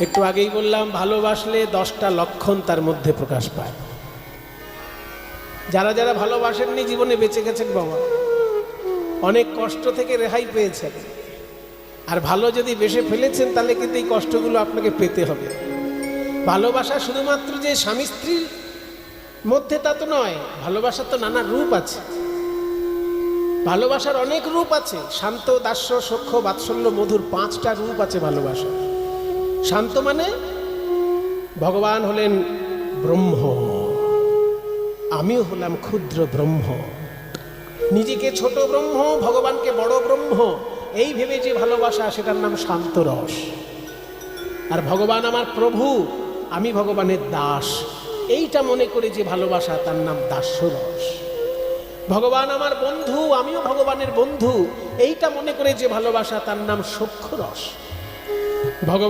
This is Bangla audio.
একটু আগেই বললাম ভালোবাসলে 10টা লক্ষণ তার মধ্যে প্রকাশ পায়। যারা যারা ভালোবাসেননি জীবনে বেঁচে গেছেন বাবা, অনেক কষ্ট থেকে রেহাই পেয়েছেন। আর ভালো যদি বেসে ফেলেছেন তাহলে কিন্তু এই কষ্টগুলো আপনাকে পেতে হবে। ভালোবাসা শুধুমাত্র যে স্বামী স্ত্রীর মধ্যে তা তো নয়, ভালোবাসার তো নানা রূপ আছে। ভালোবাসার অনেক রূপ আছে। শান্ত, দাস্য, সখ্য, বাৎসল্য, মধুর 5টা রূপ আছে ভালোবাসা। শান্ত মানে ভগবান হলেন ব্রহ্ম, আমিও হলাম ক্ষুদ্র ব্রহ্ম। নিজেকে ছোট ব্রহ্ম, ভগবানকে বড় ব্রহ্ম, এই ভেবে যে ভালোবাসা, সেটার নাম শান্ত রস। আর ভগবান আমার প্রভু, আমি ভগবানের দাস, এইটা মনে করে যে ভালোবাসা, তার নাম দাস্য রস। ভগবান আমার বন্ধু, আমিও ভগবানের বন্ধু, এইটা মনে করে যে ভালোবাসা, তার নাম সখ্য রস। ভগবান